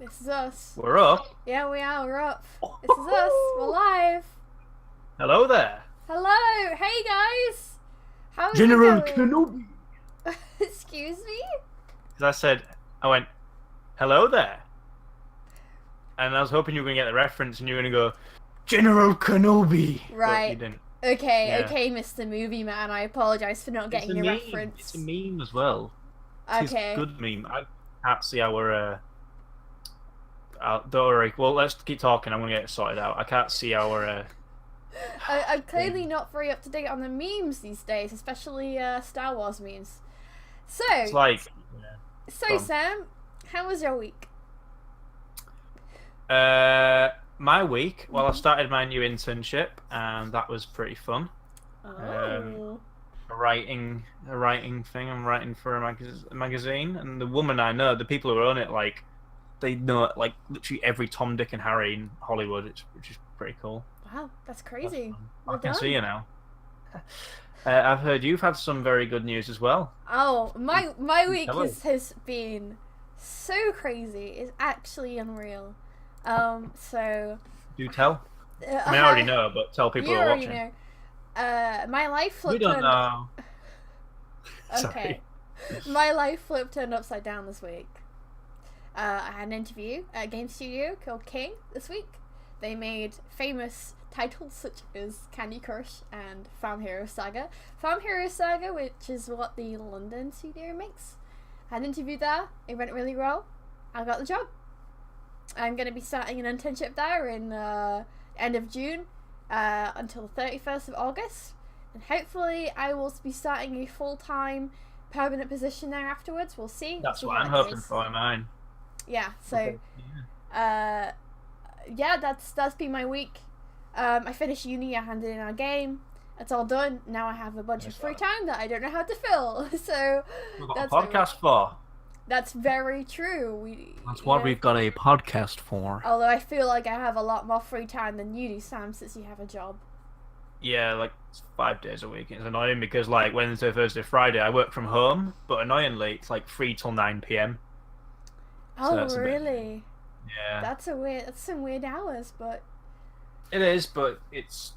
This is us. We're up. Yeah, we are. We're up. This is us. We're live. Hello there. Hello. Hey, guys. How's General it going? Kenobi. Excuse me? Because I went, hello there. And I was hoping you were going to get the reference and you were going to go, General Kenobi. Right. But you didn't. Okay, Yeah. okay, Mr. Movie Man. I apologize for not getting your meme. reference. It's a meme as well. It's Okay. a good meme. I can't see our... don't worry. Well, let's keep talking. I'm going to get it sorted out. I can't see our... I'm clearly not very up to date on the memes these days, especially Star Wars memes. So, It's like... so Sam, how was your week? My week, well, I started my new internship, and that was pretty fun. Oh. A writing thing. I'm writing for a magazine, and the woman I know, the people who own it, like, they know like literally every Tom, Dick, and Harry in Hollywood, which is pretty cool. Wow, that's crazy. I can see you now. I've heard you've had some very good news as well. Oh, my week Hello. has been so crazy. It's actually unreal. So Do tell. I mean, I already know, but tell people you who are already watching. know. My life We flipped. don't know. Okay. Sorry. My life flipped turned upside down this week. I had an interview at a game studio called King this week. They made famous titles such as Candy Crush and Farm Hero Saga. Farm Hero Saga, which is what the London studio makes. I had an interview there. It went really well. I got the job. I'm going to be starting an internship there in end of June until the 31st of August. And hopefully I will be starting a full-time permanent position there afterwards. We'll see. That's See what how I'm it hoping goes. for in mine. Yeah, so Okay. yeah, that's been my week. I finished uni, I handed in our game. It's all done. Now I have a bunch of free time that I don't know how to fill. So We've got that's a podcast for. That's very true. That's what we've got a podcast for. Although I feel like I have a lot more free time than you do, Sam, since you have a job. Yeah, like it's 5 days a week. It's annoying because like Wednesday, Thursday, Friday, I work from home, but annoyingly, it's like 3 till 9 p.m. Oh, that's a bit- really? Yeah, That's some weird hours, but it is, but it's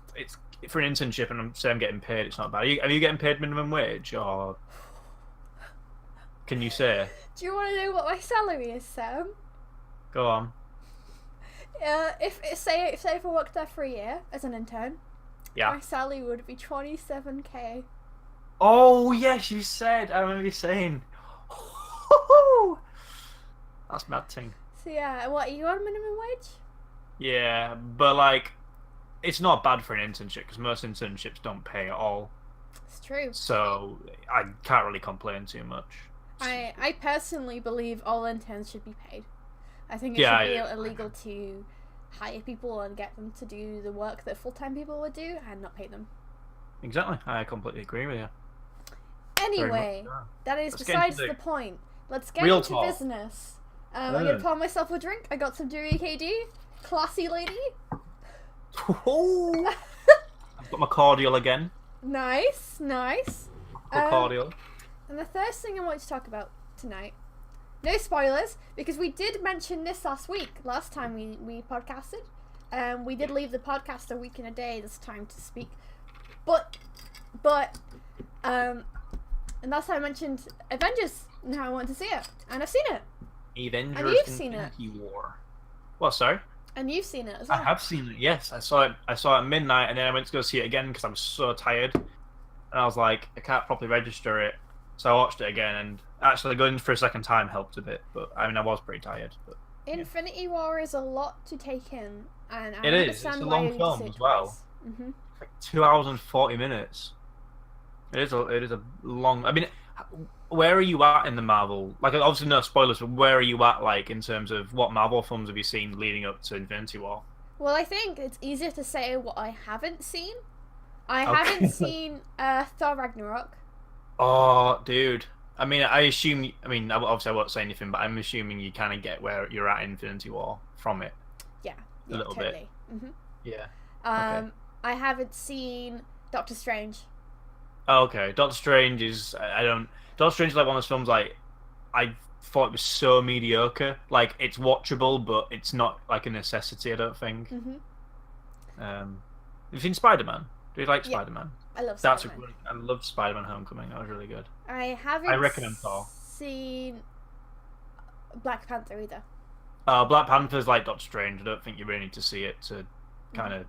for an internship, and I'm getting paid. It's not bad. Are you getting paid minimum wage, or can you say? do you want to know what my salary is, Sam? Go on. If I worked there for a year as an intern, Yeah. my salary would be 27k. Oh yes, you said. I remember you saying. That's mad thing. So yeah, what are you on minimum wage? Yeah, but like, it's not bad for an internship because most internships don't pay at all. It's true. So I can't really complain too much. I personally believe all interns should be paid. I think it Yeah, should be yeah. illegal to hire people and get them to do the work that full-time people would do and not pay them. Exactly, I completely agree with you. Very Anyway, much so. that is Let's get besides into the point. Let's get real into talk. business. I'm gonna pour myself a drink. I got some Dewey KD. Classy lady. Oh, I've got my cordial again. Nice, nice. Got cordial. And the first thing I want to talk about tonight, no spoilers, because we did mention this last time we podcasted. We did leave the podcast a week and a day this time to speak. But, and that's how I mentioned Avengers and how I wanted to see it. And I've seen it. Avengers and you've seen it. Infinity War. Well, sorry. And you've seen it as I well. have seen it. Yes, I saw it. I saw it at midnight, and then I went to go see it again because I was so tired. And I was like, I can't properly register it, so I watched it again. And actually, going for a second time helped a bit. But I mean, I was pretty tired. But Infinity War is a lot to take in, and I it is. understand It's a why long you film see it as well. twice. Mm-hmm. like 2 hours and 40 minutes. It is a long. I mean, where are you at in the Marvel? Like, obviously no spoilers, but where are you at, like, in terms of what Marvel films have you seen leading up to Infinity War? Well, I think it's easier to say what I haven't seen. I Okay. haven't seen Thor Ragnarok. Oh, dude. I mean, obviously I won't say anything, but I'm assuming you kind of get where you're at in Infinity War from it. Yeah, A little bit. totally. Mm-hmm. Yeah. I haven't seen Doctor Strange. Oh, okay. Doctor Strange is Doctor Strange is like one of those films like I thought it was so mediocre. Like, it's watchable, but it's not like a necessity, I don't think. You've seen Spider-Man? Do you like Yeah, Spider-Man? I love That's Spider-Man. I loved Spider-Man Homecoming. That was really good. I haven't I recommend Thor. seen Black Panther either. Black Panther's like Doctor Strange. I don't think you really need to see it to kind of,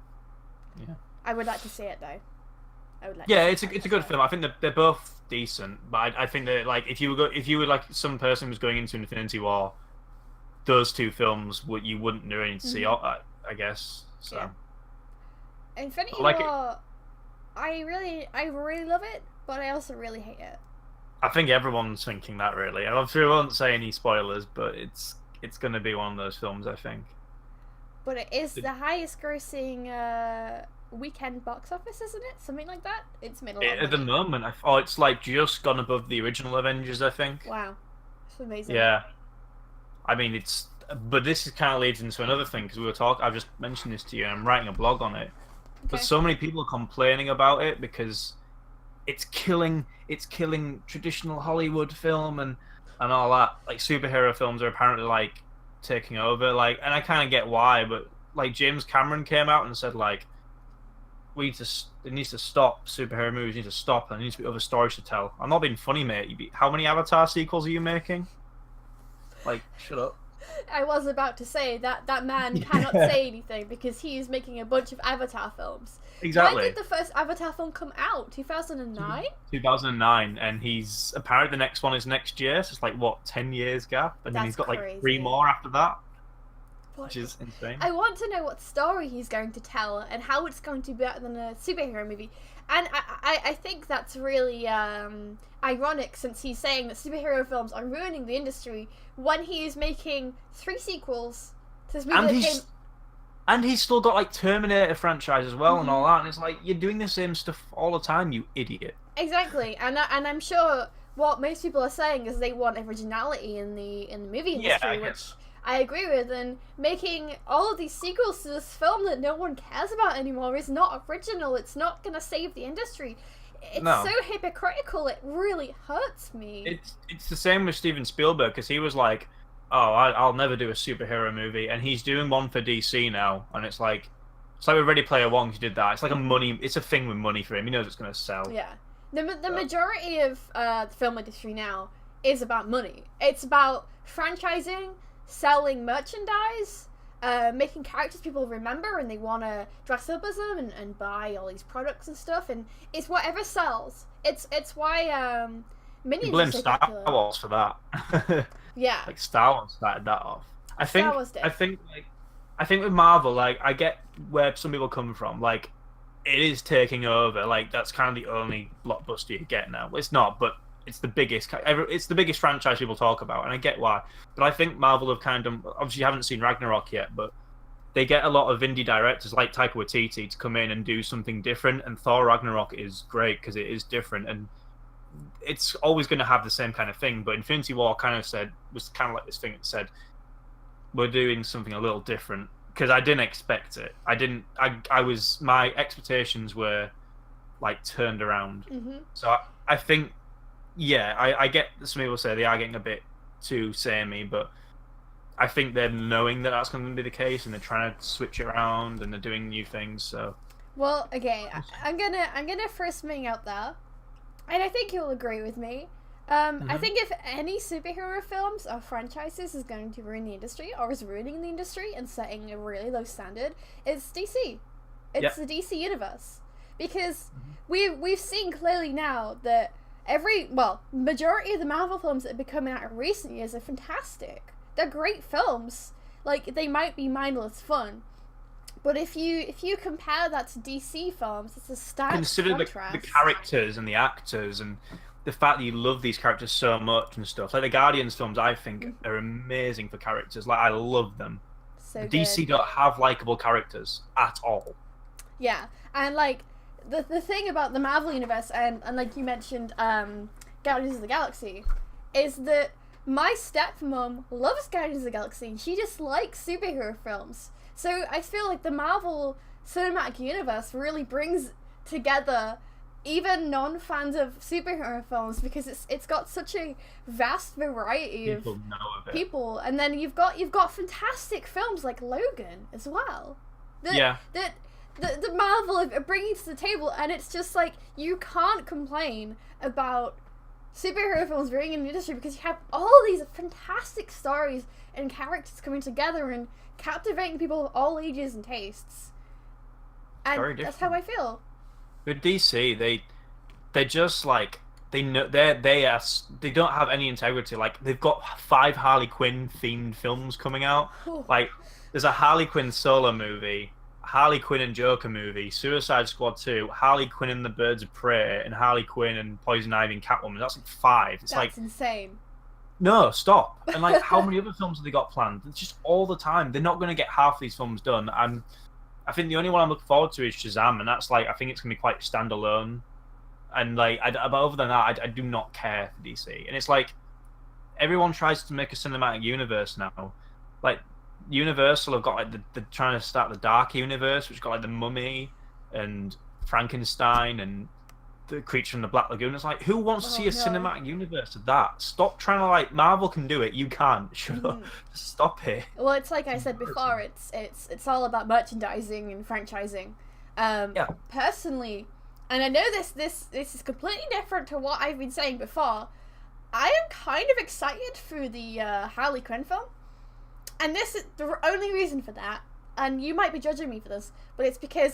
yeah. I would like to see it though. I would like. Yeah, to it's a good film. I think they're both decent, but I think that like if you were like some person was going into Infinity War, those two films you wouldn't really need to see. I guess so. Yeah. Infinity like War, I really love it, but I also really hate it. I think everyone's thinking that really. And obviously, I won't say any spoilers, but it's going to be one of those films, I think. But it is the highest grossing weekend box office, isn't it? Something like that. It's made a lot of money. At the moment, it's like just gone above the original Avengers, I think. Wow, it's amazing. Yeah, I mean but this kind of leads into another thing because I've just mentioned this to you, and I'm writing a blog on it. Okay. But so many people are complaining about it because it's killing traditional Hollywood film and all that. Like superhero films are apparently like taking over. Like, and I kind of get why, but like James Cameron came out and said like, it needs to stop. Superhero movies need to stop, and there needs to be other stories to tell. I'm not being funny, mate. How many Avatar sequels are you making? Like, shut up. I was about to say that man cannot say anything because he is making a bunch of Avatar films. Exactly. When did the first Avatar film come out? 2009? 2009, and he's apparently the next one is next year, so it's like, what, 10 years gap? And then he's got crazy. Like 3 more after that, which is insane. I want to know what story he's going to tell and how it's going to be better than a superhero movie. And I think that's really ironic since he's saying that superhero films are ruining the industry when he is making 3 sequels to this movie and he's still got like Terminator franchise as well and all that, and it's like, you're doing the same stuff all the time, you idiot. Exactly, and I'm sure what most people are saying is they want originality in the movie industry, which I agree with, and making all of these sequels to this film that no one cares about anymore is not original. It's not going to save the industry. It's so hypocritical, it really hurts me. It's the same with Steven Spielberg, because he was like, oh, I'll never do a superhero movie, and he's doing one for DC now, and it's like with Ready Player One, he did that. It's like it's a thing with money for him. He knows it's going to sell. Yeah. The majority of the film industry now is about money. It's about franchising, selling merchandise, making characters people remember and they want to dress up as them and buy all these products and stuff, and it's whatever sells. It's why Minions. You blame Star Wars for that. Yeah, like Star Wars started that off. I think with Marvel, like, I get where some people come from. Like, it is taking over. Like, that's kind of the only blockbuster you get now. It's not, but it's the biggest franchise people talk about, and I get why. But I think Marvel have kind of, obviously you haven't seen Ragnarok yet, but they get a lot of indie directors like Taika Waititi to come in and do something different, and Thor Ragnarok is great because it is different, and it's always going to have the same kind of thing. But Infinity War was kind of like this thing that said, we're doing something a little different, because I didn't expect it. My expectations were like turned around. So I think, yeah, I get some people say they are getting a bit too samey, but I think they're knowing that that's going to be the case, and they're trying to switch it around, and they're doing new things. So, well, okay, I'm gonna first swing out there, and I think you'll agree with me. I think if any superhero films or franchises is going to ruin the industry or is ruining the industry and setting a really low standard, it's DC. It's the DC universe, because we've seen clearly now that majority of the Marvel films that have been coming out in recent years are fantastic. They're great films. Like, they might be mindless fun, but if you compare that to DC films, it's a stark contrast. The characters and the actors and the fact that you love these characters so much and stuff. Like the Guardians films, I think are amazing for characters. Like, I love them. So DC don't have likable characters at all. Yeah, and like the thing about the Marvel universe and like you mentioned, Guardians of the Galaxy, is that my stepmom loves Guardians of the Galaxy and she just likes superhero films. So I feel like the Marvel Cinematic Universe really brings together even non-fans of superhero films, because it's got such a vast variety of People know of it. people, and then you've got fantastic films like Logan as well. That the Marvel are bringing to the table, and it's just like you can't complain about superhero films being in the industry because you have all these fantastic stories and characters coming together and captivating people of all ages and tastes. And that's how I feel. With DC, they're just like they don't have any integrity. Like they've got 5 Harley Quinn themed films coming out. Like there's a Harley Quinn solo movie, Harley Quinn and Joker movie, Suicide Squad 2, Harley Quinn and the Birds of Prey, and Harley Quinn and Poison Ivy and Catwoman. That's like 5. That's insane. No, stop. And like, how many other films have they got planned? It's just all the time. They're not going to get half these films done. And I think the only one I'm looking forward to is Shazam, and that's like, I think it's going to be quite standalone. And like, but other than that, I do not care for DC. And it's like, everyone tries to make a cinematic universe now. Like, Universal have got like they're trying to start the Dark Universe, which got like the Mummy and Frankenstein and the Creature from the Black Lagoon. It's like, who wants to see a cinematic universe of that? Stop trying to like, Marvel can do it, you can't. Shut up. Stop it. Well, it's like I said before, it's all about merchandising and franchising. Personally, and I know this is completely different to what I've been saying before, I am kind of excited for the Harley Quinn film. And this is the only reason for that, and you might be judging me for this, but it's because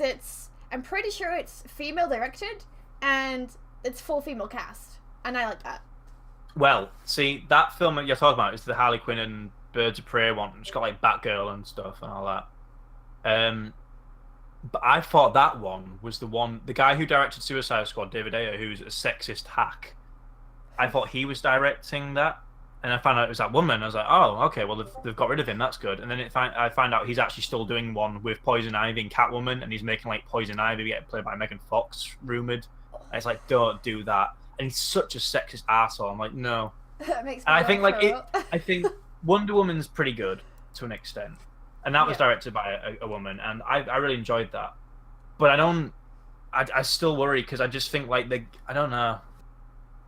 I'm pretty sure it's female directed, and it's full female cast, and I like that. Well, see, that film that you're talking about is the Harley Quinn and Birds of Prey one. It's got like Batgirl and stuff and all that. But I thought that one was the guy who directed Suicide Squad, David Ayer, who's a sexist hack. I thought he was directing that. And I found out it was that woman. I was like, oh, okay, well, they've got rid of him. That's good. And then I find out he's actually still doing one with Poison Ivy and Catwoman, and he's making like Poison Ivy get played by Megan Fox, rumored. And it's like, don't do that. And he's such a sexist asshole. I'm like, no. That makes me and I think like I think Wonder Woman's pretty good to an extent, and that was directed by a woman, and I really enjoyed that. But I still worry because I just think like I don't know.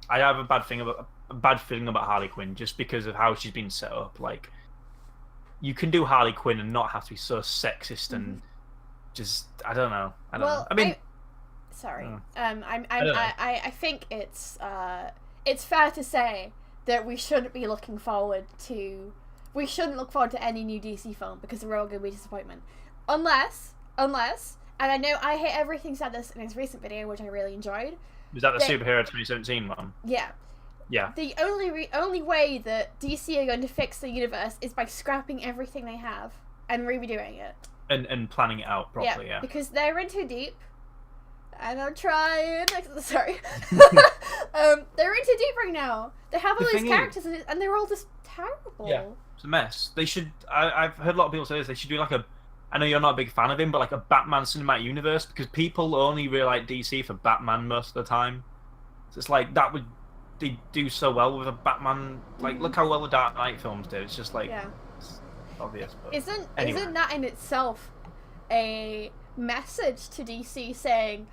I have a bad feeling about Harley Quinn just because of how she's been set up. Like, you can do Harley Quinn and not have to be so sexist and just I don't know. I mean, I think it's fair to say that we shouldn't look forward to any new DC film because they're all going to be a disappointment, unless, and I know I hate everything said this in his recent video, which I really enjoyed. Was that the Superhero 2017 one? Yeah. Yeah. The only way that DC are going to fix the universe is by scrapping everything they have and redoing it. And planning it out properly, yeah. Because they're in too deep. And I'm trying. Sorry. They're in too deep right now. They have all these characters and they're all just terrible. Yeah, it's a mess. They should. I've heard a lot of people say this. They should do like a. I know you're not a big fan of him, but like a Batman cinematic universe, because people only really like DC for Batman most of the time. So it's like that would they do so well with a Batman. Like, look how well the Dark Knight films did. It's just like it's obvious. But isn't anyway. that in itself a message to DC saying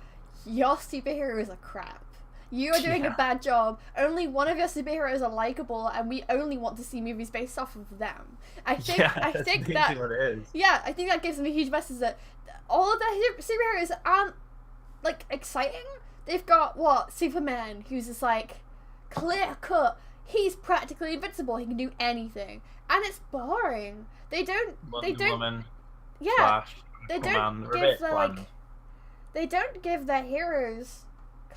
your superheroes are crap? You are doing a bad job. Only one of your superheroes are likable, and we only want to see movies based off of them. I think that what it is. Yeah, I think that gives them a huge message that all of their superheroes aren't like exciting. They've got Superman, who's just like clear cut. He's practically invincible. He can do anything, and it's boring. Wonder Woman, yeah, Flash, they Aquaman, they don't give their heroes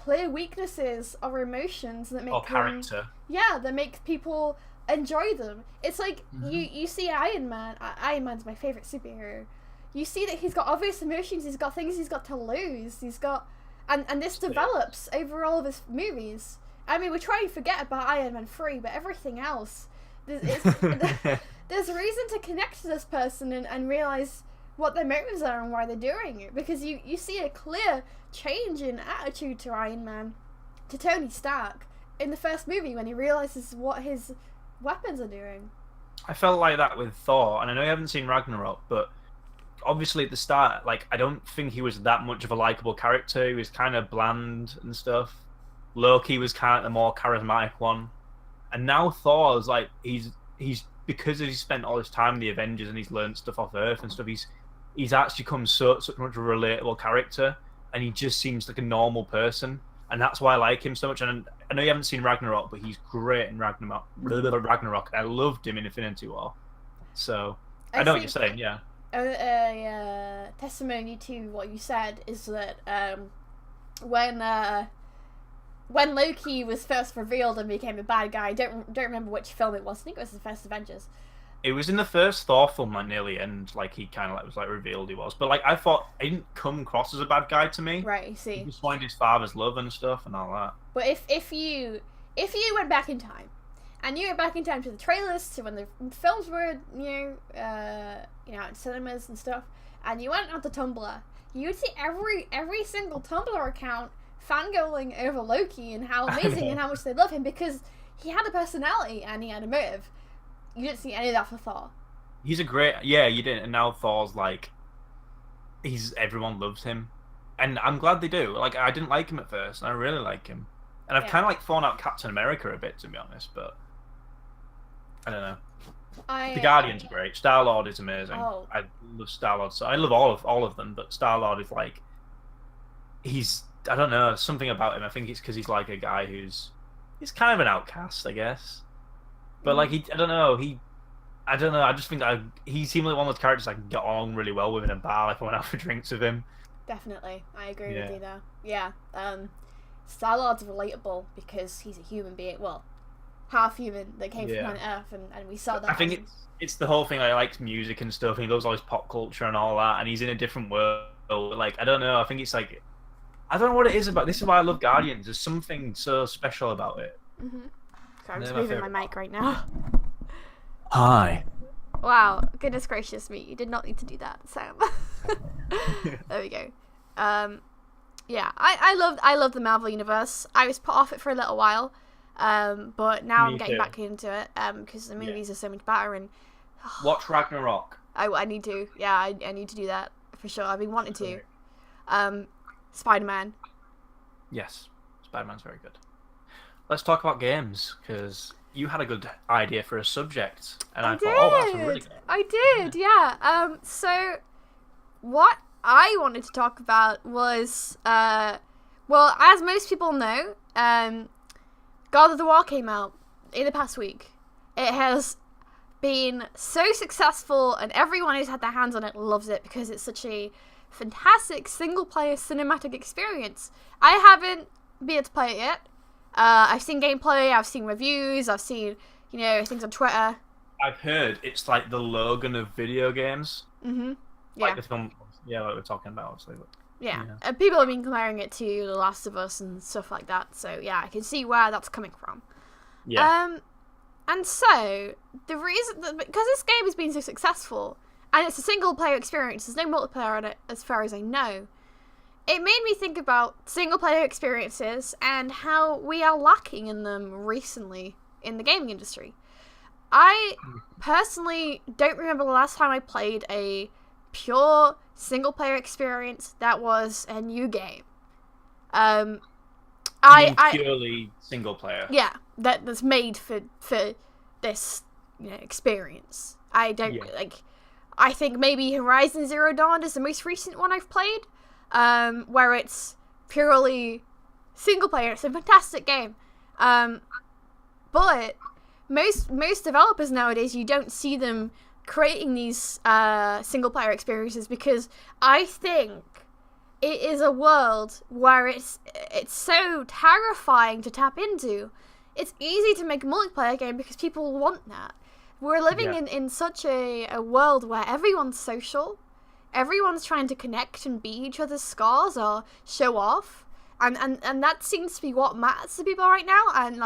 clear weaknesses or emotions that make character. That make people enjoy them. It's like you see Iron Man. Iron Man's my favorite superhero. You see that he's got obvious emotions. He's got things he's got to lose. He's got and this develops over all of his movies. I mean, we try and forget about Iron Man 3, but everything else, there's reason to connect to this person and realize what their motives are and why they're doing it, because you see a clear change in attitude to Iron Man, to Tony Stark, in the first movie when he realizes what his weapons are doing. I felt like that with Thor, and I know you haven't seen Ragnarok, but obviously at the start, like I don't think he was that much of a likable character. He was kind of bland and stuff. Loki was kind of the more charismatic one, and now Thor's like he's because he's spent all his time in the Avengers and he's learned stuff off Earth and stuff. He's actually become such much of a relatable character, and he just seems like a normal person, and that's why I like him so much. And I know you haven't seen Ragnarok, but he's great in Ragnarok. I loved him in Infinity War. So I know what you're saying, yeah. Testimony to what you said is that when Loki was first revealed and became a bad guy, I don't remember which film it was. I think it was the first Avengers. It was in the first Thor film, like near the end, like he kind of like was like revealed he was. But like I thought he didn't come across as a bad guy to me. Right, you see. He just wanted his father's love and stuff and all that. But if you went back in time, and you went back in time to the trailers, to when the films were in cinemas and stuff, and you went onto Tumblr, you would see every single Tumblr account fangirling over Loki and how amazing and how much they love him because he had a personality and he had a motive. You didn't see any of that for Thor. He's a great, yeah, you didn't. And now Thor's like, everyone loves him, and I'm glad they do. Like I didn't like him at first, and I really like him, and I've kind of like thrown out Captain America a bit, to be honest, but I don't know. The Guardians are great. Star-Lord is amazing. Oh. I love Star-Lord. So I love all of them, but Star-Lord is like, I don't know, something about him. I think it's because he's like a guy he's kind of an outcast, I guess. But like I don't know. I just think that he seemed like one of those characters I can get on really well with in a bar if I went out for drinks with him. Definitely, I agree with you there. Yeah, Star-Lord's relatable because he's a human being. Well, half human that came from planet Earth, and we saw that. I think it's the whole thing. I likes music and stuff, and he loves all his pop culture and all that, and he's in a different world. Like I don't know. I think it's like I don't know what it is about. This is why I love Guardians. There's something so special about it. Mm-hmm. Sorry, I'm just moving my mic right now. Hi. Wow, goodness gracious me! You did not need to do that, Sam. There we go. Yeah, I love the Marvel universe. I was put off it for a little while, but now I'm getting back into it because the movies are so much better. And watch Ragnarok. I need to. Yeah, I need to do that for sure. I've been wanting to. Spider-Man. Yes, Spider-Man's very good. Let's talk about games because you had a good idea for a subject, and I thought, oh, that's a really good. I did, yeah. So what I wanted to talk about was, well, as most people know, God of the War came out in the past week. It has been so successful, and everyone who's had their hands on it loves it because it's such a fantastic single-player cinematic experience. I haven't been able to play it yet. I've seen gameplay, I've seen reviews, I've seen, things on Twitter. I've heard it's like the Logan of video games. Mm-hmm. Yeah. Like the film, like we're talking about, obviously. But, yeah. And people have been comparing it to The Last of Us and stuff like that. So, yeah, I can see where that's coming from. Yeah. And so, the reason that, because this game has been so successful, and it's a single-player experience, there's no multiplayer on it, as far as I know, it made me think about single-player experiences and how we are lacking in them recently in the gaming industry. I personally don't remember the last time I played a pure single-player experience that was a new game. Purely single-player. Yeah, that's made for this experience. I don't I think maybe Horizon Zero Dawn is the most recent one I've played. Where it's purely single player. It's a fantastic game. But most developers nowadays, you don't see them creating these single player experiences because I think it is a world where it's so terrifying to tap into. It's easy to make a multiplayer game because people want that. We're living in such a world where everyone's social. Everyone's trying to connect and be each other's scars or show off. And that seems to be what matters to people right now. And,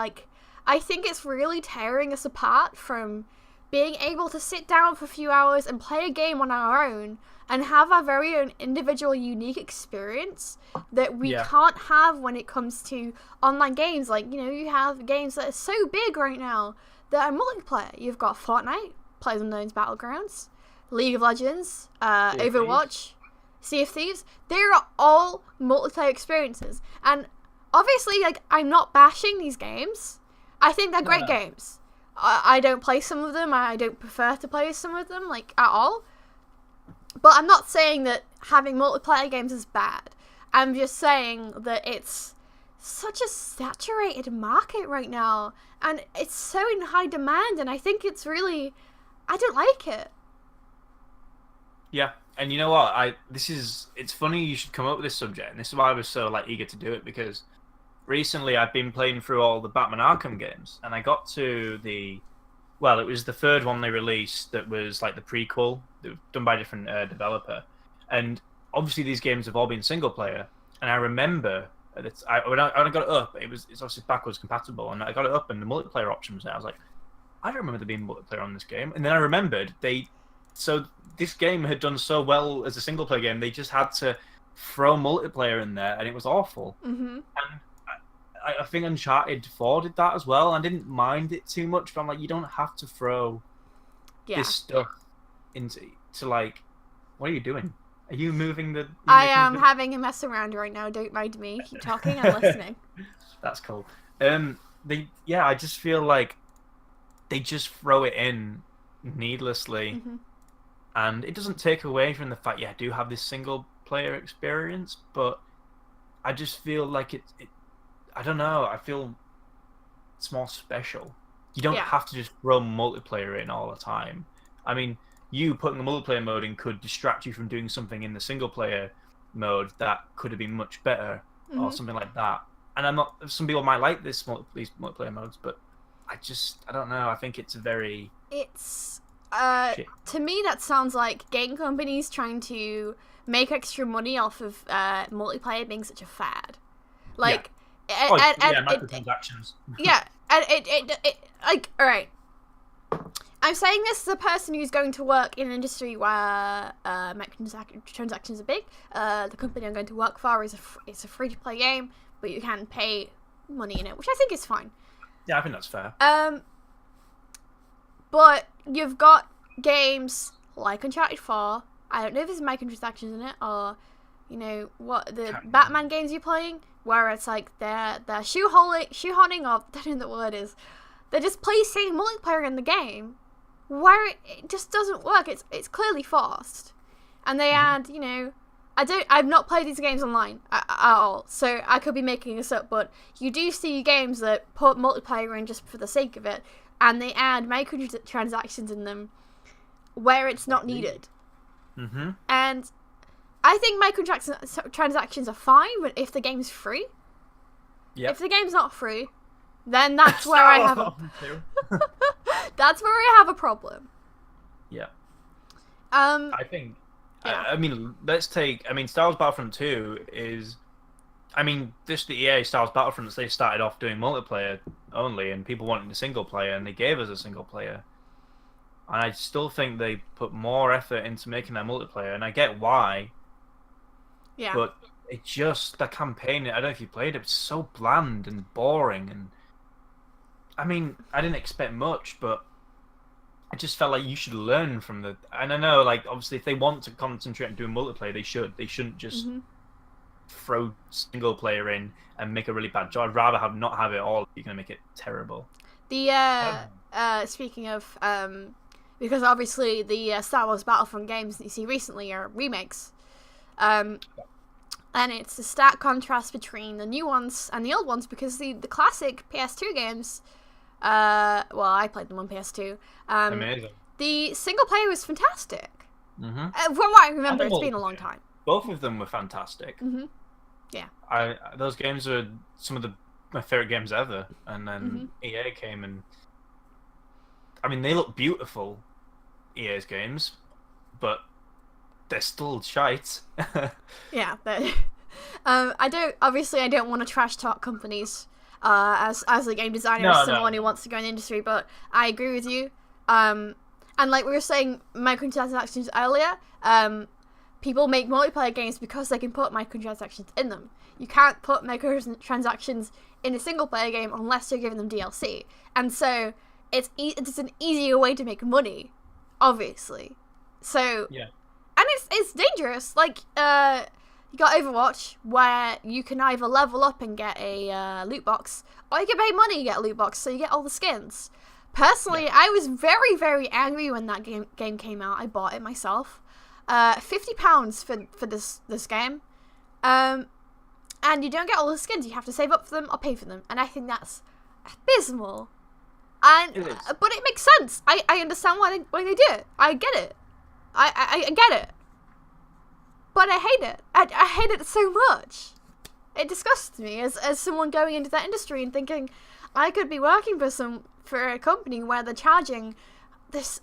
I think it's really tearing us apart from being able to sit down for a few hours and play a game on our own and have our very own individual, unique experience that we can't have when it comes to online games. You have games that are so big right now that are multiplayer. You've got Fortnite, PlayerUnknown's Battlegrounds. League of Legends, of Overwatch, Sea of Thieves, they are all multiplayer experiences. And obviously, like, I'm not bashing these games. I think they're great games. I don't play some of them. I don't prefer to play some of them, like, at all. But I'm not saying that having multiplayer games is bad. I'm just saying that it's such a saturated market right now. And it's so in high demand. And I think it's really... I don't like it. Yeah. And you know what? It's funny you should come up with this subject, and this is why I was so like eager to do it, because recently I've been playing through all the Batman Arkham games, and I got to it was the third one they released that was like the prequel, that was done by a different developer, and obviously these games have all been single player, and I remember when I got it up, it's obviously backwards compatible, and I got it up and the multiplayer option was there. I was like, I don't remember there being multiplayer on this game, and then I remembered So this game had done so well as a single player game, they just had to throw multiplayer in there, and it was awful. Mm-hmm. And I think Uncharted 4 did that as well. I didn't mind it too much, but I'm like, you don't have to throw this stuff to like, what are you doing? Are you moving the... I am having a mess around right now. Don't mind me. Keep talking. I'm listening. That's cool. I just feel like they just throw it in needlessly. Mm-hmm. And it doesn't take away from the fact, I do have this single player experience, but I just feel like it I don't know, I feel it's more special. You don't have to just throw multiplayer in all the time. I mean, you putting the multiplayer mode in could distract you from doing something in the single player mode that could have been much better, or something like that. And some people might like these multiplayer modes, but I don't know, I think it's very... to me, that sounds like game companies trying to make extra money off of multiplayer being such a fad. Like, microtransactions. And it like, all right. I'm saying this as a person who's going to work in an industry where microtransactions are big. The company I'm going to work for is a free-to-play game, but you can pay money in it, which I think is fine. Yeah, I think that's fair. But you've got games like Uncharted 4. I don't know if there's microtransactions in it, or, you know, what the Batman games you're playing, where it's like they're shoehorning, or I don't know what the word is. They're just placing multiplayer in the game, where it just doesn't work. It's clearly forced, and they add, you know, I've not played these games online at all, so I could be making this up. But you do see games that put multiplayer in just for the sake of it, and they add microtransactions in them where it's not needed. Mm-hmm. And I think microtransactions are fine, but if the game's free, if the game's not free, then that's where I have that's where I have a problem. Yeah. I think. Yeah. I mean, Star Wars Battlefront 2 is. I mean, just the EA Star Wars Battlefront, they started off doing multiplayer only, and people wanted a single player, and they gave us a single player. And I still think they put more effort into making that multiplayer, and I get why. Yeah. But it just, the campaign, I don't know if you played it, it's so bland and boring, and I mean, I didn't expect much, but I just felt like you should learn from the... And I know, like, obviously, if they want to concentrate on doing multiplayer, they should. They shouldn't just throw single player in and make a really bad job. I'd rather not have it all if you're going to make it terrible. Speaking of... because obviously the Star Wars Battlefront games that you see recently are remakes. And it's a stark contrast between the new ones and the old ones, because the classic PS2 games... I played them on PS2. Amazing. The single player was fantastic. Mm-hmm. From what I remember, it's been a long time. Both of them were fantastic. Mm-hmm. Yeah. Those games were some of my favorite games ever, and then EA came and... I mean, they look beautiful, EA's games, but they're still shite. Yeah. I don't want to trash talk companies as a game designer, as someone who wants to go in the industry, but I agree with you. And like we were saying microtransactions earlier, people make multiplayer games because they can put microtransactions in them. You can't put microtransactions in a single player game unless you're giving them DLC. And so it's an easier way to make money, obviously. So, Yeah. and it's dangerous. Like, you got Overwatch, where you can either level up and get a loot box, or you can pay money and get a loot box, so you get all the skins. Personally, I was very, very angry when that game came out. I bought it myself. £50 for this game. And you don't get all the skins. You have to save up for them or pay for them. And I think that's abysmal. And but it makes sense. I understand why they do it. I get it. I get it. But I hate it. I hate it so much. It disgusts me as someone going into that industry and thinking I could be working for a company where they're charging this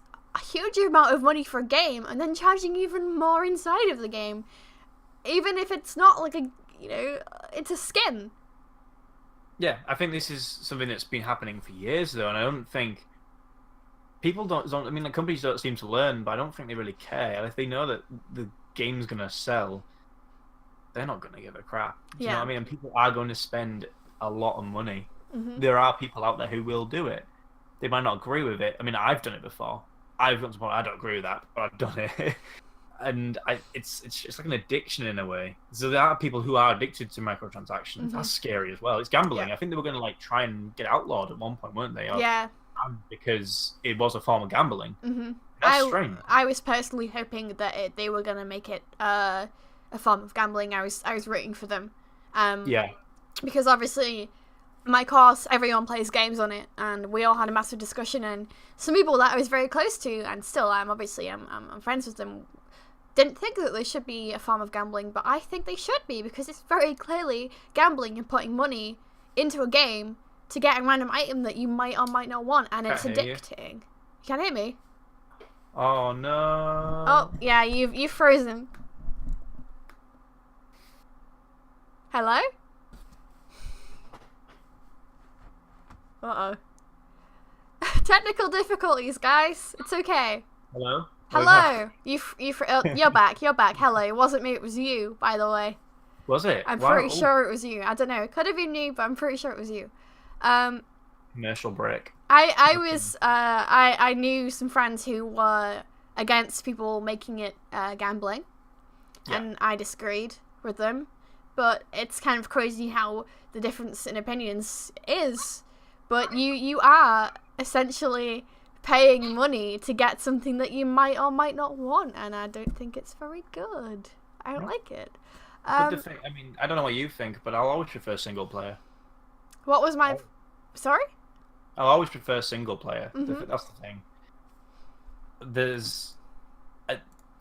huge amount of money for a game and then charging even more inside of the game, even if it's not like it's a skin. Yeah, I think this is something that's been happening for years, though, and I don't think people don't. I mean, the companies don't seem to learn, but I don't think they really care. If they know that the game's gonna sell, they're not gonna give a crap. Do you know what I mean? And people are going to spend a lot of money. Mm-hmm. There are people out there who will do it. They might not agree with it. I mean, I've done it before. I've got to the point I don't agree with that, but I've done it. And it's like an addiction in a way. So there are people who are addicted to microtransactions. Mm-hmm. That's scary as well. It's gambling. Yeah. I think they were going to try and get outlawed at one point, weren't they? Yeah. Because it was a form of gambling. Mm-hmm. That's strange. I was personally hoping that they were going to make it a form of gambling. I was rooting for them. Yeah. Because obviously, my course, everyone plays games on it, and we all had a massive discussion. And some people that I was very close to, and still am, obviously, I'm friends with them, didn't think that there should be a form of gambling, but I think they should be, because it's very clearly gambling and putting money into a game to get a random item that you might or might not want, and it's addicting. You can't hear me? Oh no. Oh yeah, you've frozen. Hello? Uh-oh. Technical difficulties, guys. It's okay. Hello? Hello. You're back. You're back. Hello. It wasn't me. It was you, by the way. Was it? I'm pretty sure it was you. I don't know. It could have been you, but I'm pretty sure it was you. Commercial break. I knew some friends who were against people making it gambling, and I disagreed with them. But it's kind of crazy how the difference in opinions is. But you are essentially paying money to get something that you might or might not want, and I don't think it's very good. I don't like it. But the thing, I mean, I don't know what you think, but I'll always prefer single player. What was my... Sorry? I'll always prefer single player. Mm-hmm. That's the thing. There's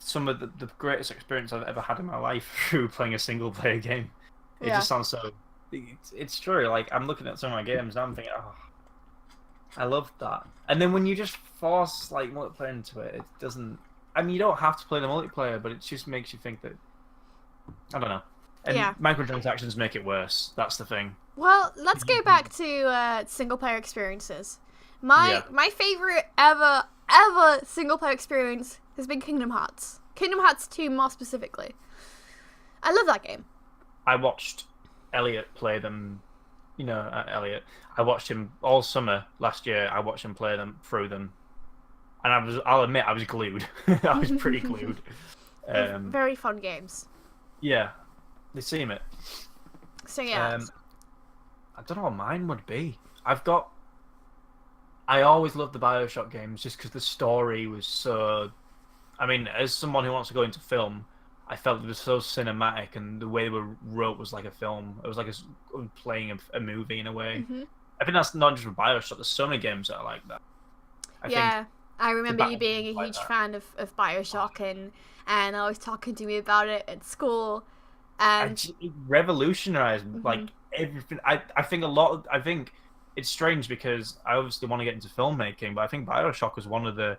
some of the greatest experience I've ever had in my life through playing a single player game. It just sounds so... It's true. Like, I'm looking at some of my games and I'm thinking, oh, I love that. And then when you just force like multiplayer into it, it doesn't. I mean, you don't have to play the multiplayer, but it just makes you think that. I don't know. And microtransactions make it worse. That's the thing. Well, let's go back to single player experiences. My favorite ever single player experience has been Kingdom Hearts. Kingdom Hearts 2 more specifically. I love that game. I watched Elliot play them. You know, Elliot. I watched him all summer last year. I watched him play them through them, and I'll admit, I was glued. I was pretty glued. Very fun games. Yeah, they seem it. So yeah. I don't know what mine would be. I always loved the BioShock games just because the story was so. I mean, as someone who wants to go into film, I felt it was so cinematic, and the way they were wrote was like a film. It was like playing a movie in a way. Mm-hmm. I think that's not just with BioShock. There's so many games that are like that. I remember you being a huge fan of BioShock and always talking to me about it at school. And it revolutionized like everything. I think it's strange because I obviously want to get into filmmaking, but I think BioShock was one of the.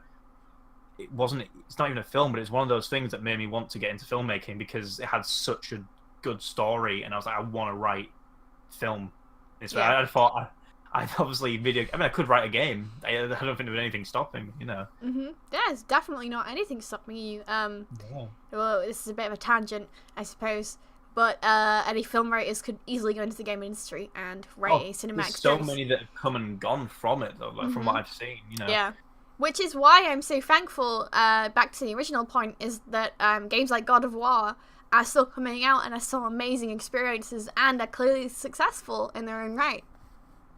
It's not even a film, but it's one of those things that made me want to get into filmmaking because it had such a good story, and I was like, I want to write film. I thought I obviously I could write a game. I don't think there was anything stopping me, you know. There's definitely not anything stopping you. Well, this is a bit of a tangent, I suppose, but any film writers could easily go into the game industry and write a cinematic. There's so many that have come and gone from it, though, like from what I've seen, you know. Yeah. Which is why I'm so thankful, back to the original point, is that games like God of War are still coming out and are still amazing experiences and are clearly successful in their own right.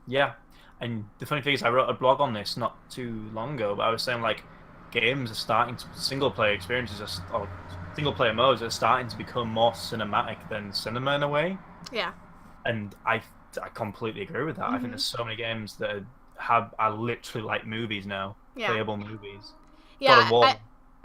Yeah, and the funny thing is, I wrote a blog on this not too long ago, but I was saying like games are starting to single player experiences or single player modes are starting to become more cinematic than cinema in a way. Yeah. And I completely agree with that. I think there's so many games that are literally like movies now, playable movies. Yeah, God of War.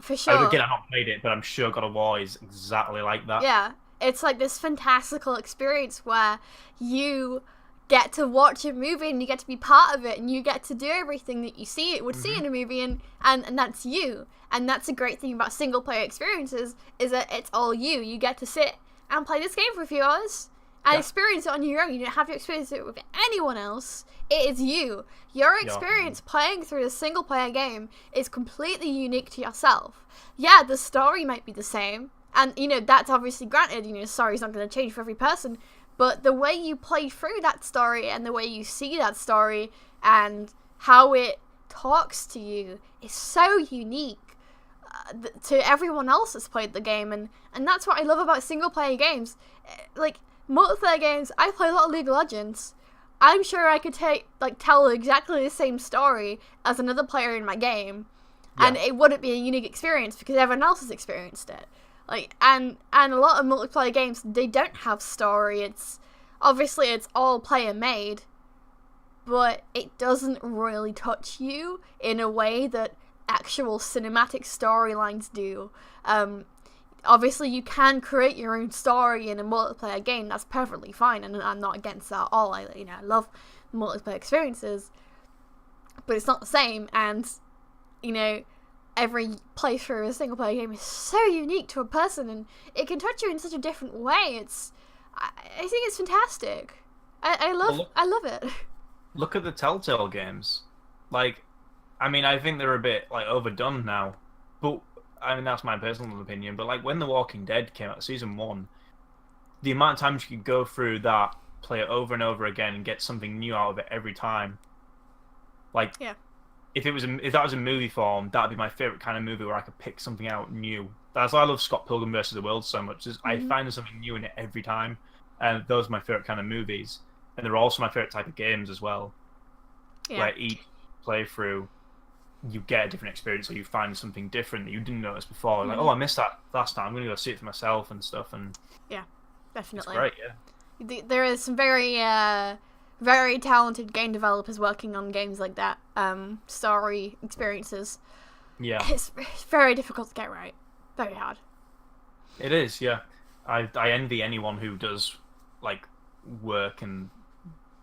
for sure. Again, I've not played it, but I'm sure God of War is exactly like that. Yeah, it's like this fantastical experience where you get to watch a movie and you get to be part of it and you get to do everything that you see in a movie, and that's you. And that's a great thing about single player experiences, is that it's all you. You get to sit and play this game for a few hours and experience it on your own. You don't have to experience it with anyone else. It is you. Your experience playing through a single player game is completely unique to yourself. Yeah, the story might be the same, and that's obviously granted. The story's not going to change for every person, but the way you play through that story and the way you see that story and how it talks to you is so unique to everyone else that's played the game, and that's what I love about single player games. Like multiplayer games, I play a lot of League of Legends. I'm sure I could tell exactly the same story as another player in my game, and it wouldn't be a unique experience because everyone else has experienced it. And a lot of multiplayer games, they don't have story. It's all player made, but it doesn't really touch you in a way that actual cinematic storylines do. Obviously, you can create your own story in a multiplayer game. That's perfectly fine, and I'm not against that at all. I love multiplayer experiences, but it's not the same. And every playthrough of a single player game is so unique to a person, and it can touch you in such a different way. I think it's fantastic. I love it. Look at the Telltale games. I think they're a bit overdone now, but that's my personal opinion. But when The Walking Dead came out, season 1, the amount of times you could go through that, play it over and over again, and get something new out of it every time. If that was a movie form, that'd be my favorite kind of movie where I could pick something out new. That's why I love Scott Pilgrim vs. the World so much. I find there's something new in it every time, and those are my favorite kind of movies. And they're also my favorite type of games as well. Yeah. Where each playthrough, you get a different experience, or you find something different that you didn't notice before. I missed that last time. I'm going to go see it for myself and stuff. And yeah, definitely. It's great, yeah. There is some very, very talented game developers working on games like that. Story experiences. Yeah. It's very difficult to get right. Very hard. It is, yeah. I envy anyone who does work in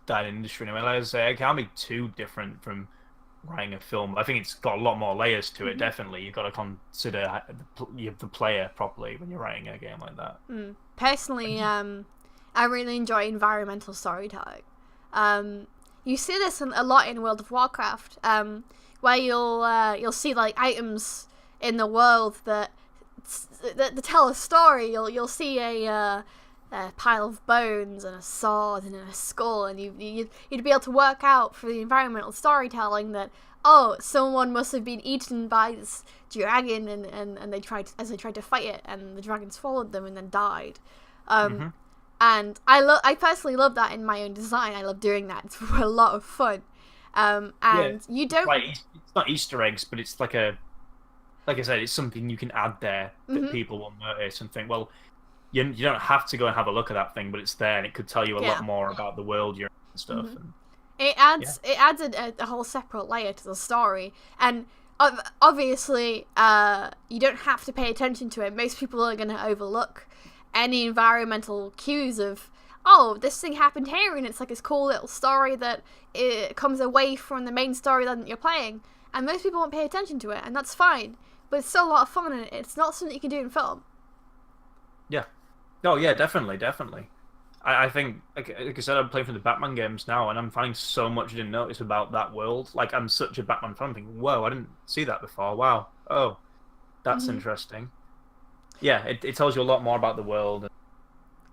that industry. Like I say, it can't be too different from writing a film. I think it's got a lot more layers to it. Definitely, you've got to consider the player properly when you're writing a game like that. Personally, I really enjoy environmental storytelling. You see this a lot in World of Warcraft, where you'll see items in the world that tell a story. You'll see a pile of bones and a sword and a skull, and you'd be able to work out through the environmental storytelling that someone must have been eaten by this dragon, and they tried to fight it, and the dragon swallowed them and then died. And I personally love that in my own design. I love doing that. It's a lot of fun. You don't. It's not Easter eggs, but it's like I said, it's something you can add there that people will notice and think, well, you don't have to go and have a look at that thing, but it's there, and it could tell you a lot more about the world you're in and stuff. It adds a whole separate layer to the story, and obviously, you don't have to pay attention to it. Most people are going to overlook any environmental cues of, this thing happened here, and it's this cool little story that it comes away from the main story that you're playing, and most people won't pay attention to it, and that's fine, but it's still a lot of fun, and it's not something you can do in film. Yeah. Oh, yeah, definitely. I think, like I said, I'm playing from the Batman games now, and I'm finding so much I didn't notice about that world. I'm such a Batman fan, I'm thinking, whoa, I didn't see that before, wow, oh, that's interesting. Yeah, it tells you a lot more about the world,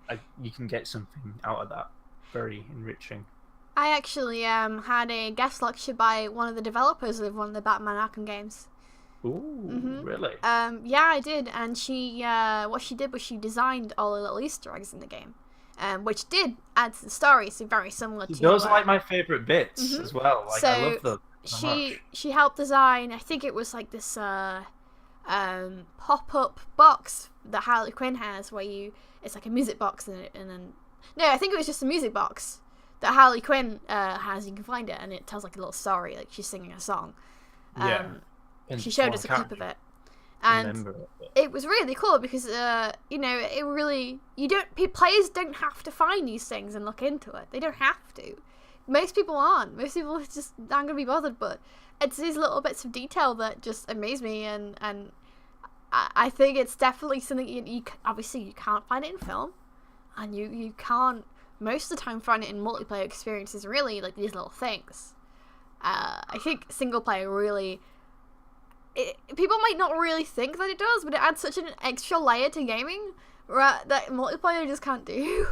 and you can get something out of that. Very enriching. I actually had a guest lecture by one of the developers of one of the Batman Arkham games. Ooh, really? Yeah, I did, and she what she did was she designed all the little Easter eggs in the game, which did add to the story. So very similar to Those are like my favorite bits as well. Like, so I love them so much. she helped design. I think it was like this pop-up box that Harley Quinn has, where it's like a music box and then no, I think it was just a music box that Harley Quinn has. You can find it, and it tells like a little story, like she's singing a song. Yeah. She showed us a clip of it, and it was really cool because it really players don't have to find these things and look into it. They don't have to. Most people aren't. Most people just aren't gonna be bothered. But it's these little bits of detail that just amaze me, and I think it's definitely something you obviously you can't find it in film, and you can't most of the time find it in multiplayer experiences. Really, like these little things. I think single player really. People might not really think that it does, but it adds such an extra layer to gaming that multiplayer just can't do.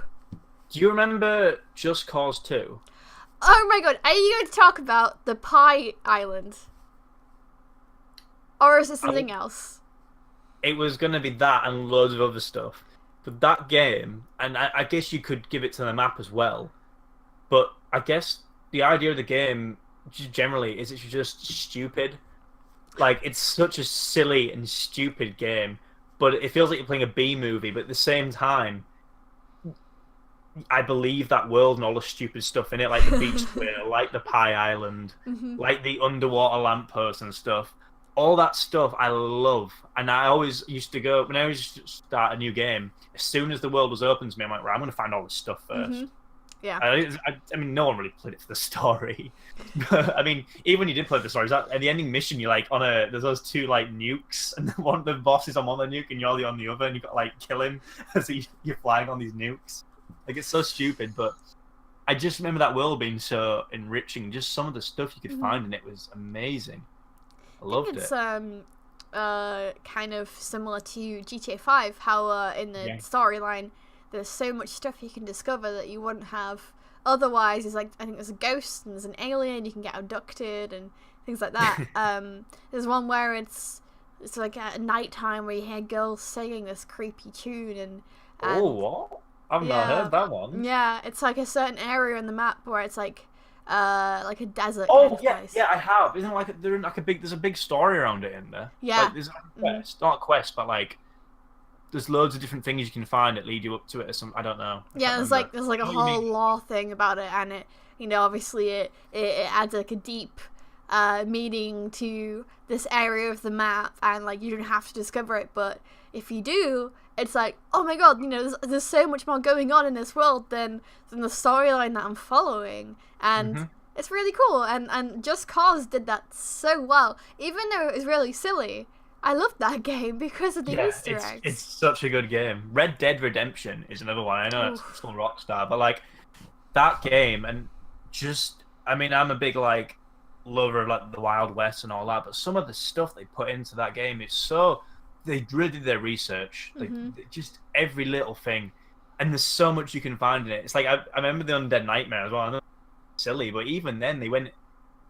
Do you remember Just Cause 2? Oh my god, are you going to talk about the Pie Island? Or is it something else? It was going to be that and loads of other stuff. But that game, and I guess you could give it to the map as well, but I guess the idea of the game generally is it's just stupid. Like, it's such a silly and stupid game, but it feels like you're playing a B movie, but at the same time, I believe that world and all the stupid stuff in it, like the beach square, like the Pie Island, like the underwater lamppost and stuff. All that stuff I love, and I always used to go, when I used to start a new game, as soon as the world was open to me, I'm like, right, I'm going to find all this stuff first. Yeah. I mean, no one really played it for the story. I mean, even when you did play the story, at the ending mission, you're like there's those two like nukes, and one of the bosses on one of the nuke, and you're on the other, and you got to like kill him as you're flying on these nukes. Like, it's so stupid, but I just remember that world being so enriching. Just some of the stuff you could find in it was amazing. I loved it. It's kind of similar to GTA 5, how in the storyline there's so much stuff you can discover that you wouldn't have otherwise. It's like, I think there's a ghost and there's an alien, you can get abducted and things like that. There's one where it's like at night time where you hear girls singing this creepy tune and oh, what? I've not heard that one. Yeah, it's like a certain area in the map where it's like a desert kind of place. Yeah, I have. Isn't it like there's a big story around it in there? Yeah. Like, there's like a quest, not a quest, but like there's loads of different things you can find that lead you up to it or some, I don't know. There's like a whole lore thing about it, and it obviously it adds like a deep meaning to this area of the map, and like you don't have to discover it, but if you do, it's like, oh my god, there's so much more going on in this world than the storyline that I'm following, and it's really cool, and Just Cause did that so well, even though it was really silly. I loved that game because of the Easter eggs. It's such a good game. Red Dead Redemption is another one. I know it's still Rockstar, but like that game, and just, I mean, I'm a big like lover of like the Wild West and all that, but some of the stuff they put into that game is so, they really did their research. Like, just every little thing, and there's so much you can find in it. It's like I remember the Undead Nightmare as well. I know it's silly, but even then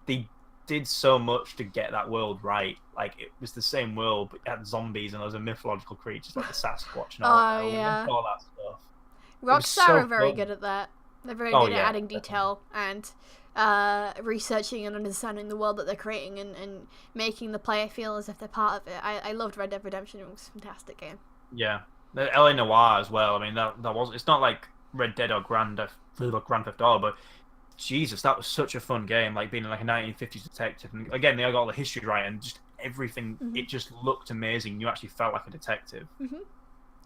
they did so much to get that world right. Like, it was the same world, but it had zombies and there was a mythological creatures like the Sasquatch and all that stuff. Rockstar are very good at that. They're very good at adding detail and researching and understanding the world that they're creating and making the player feel as if they're part of it. I loved Red Dead Redemption. It was a fantastic game. Yeah. The LA Noire as well. I mean, that was, it's not like Red Dead or Grand Theft Auto, but Jesus, that was such a fun game, like being like a 1950s detective. And again, they got all the history right, and just everything, it just looked amazing. You actually felt like a detective.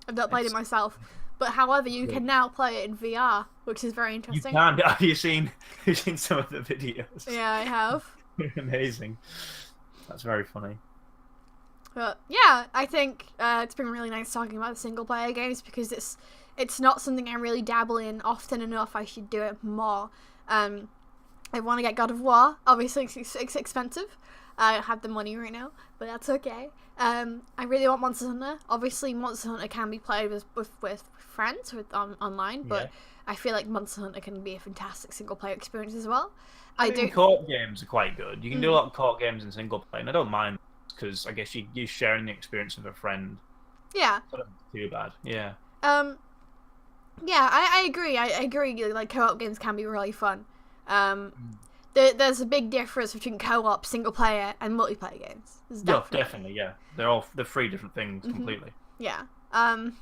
I've not played it myself, but however, you can now play it in VR, which is very interesting. You can. Have you seen some of the videos? Yeah, I have. Amazing. That's very funny. But yeah, I think it's been really nice talking about the single player games because it's not something I really dabble in often enough. I should do it more. I want to get God of War. Obviously, it's expensive. I don't have the money right now, but that's okay. I really want Monster Hunter. Obviously, Monster Hunter can be played with friends online, but I feel like Monster Hunter can be a fantastic single player experience as well. I think co-op games are quite good. You can do a lot of co-op games in single player, and I don't mind because I guess you're sharing the experience with a friend. Yeah. So that's not too bad. Yeah. Yeah, I agree. I agree. Like co-op games can be really fun. There's a big difference between co-op, single player, and multiplayer games. Definitely. Yeah, they're three different things completely. Yeah. Can't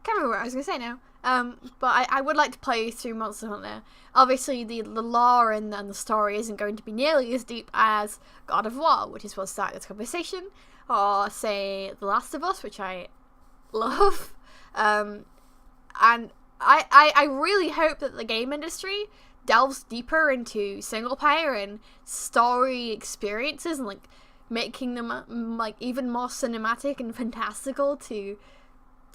remember what I was gonna say now. But I would like to play through Monster Hunter. Obviously, the lore and the story isn't going to be nearly as deep as God of War, which is what started this conversation, or say The Last of Us, which I love. And I really hope that the game industry delves deeper into single player and story experiences and like making them like even more cinematic and fantastical to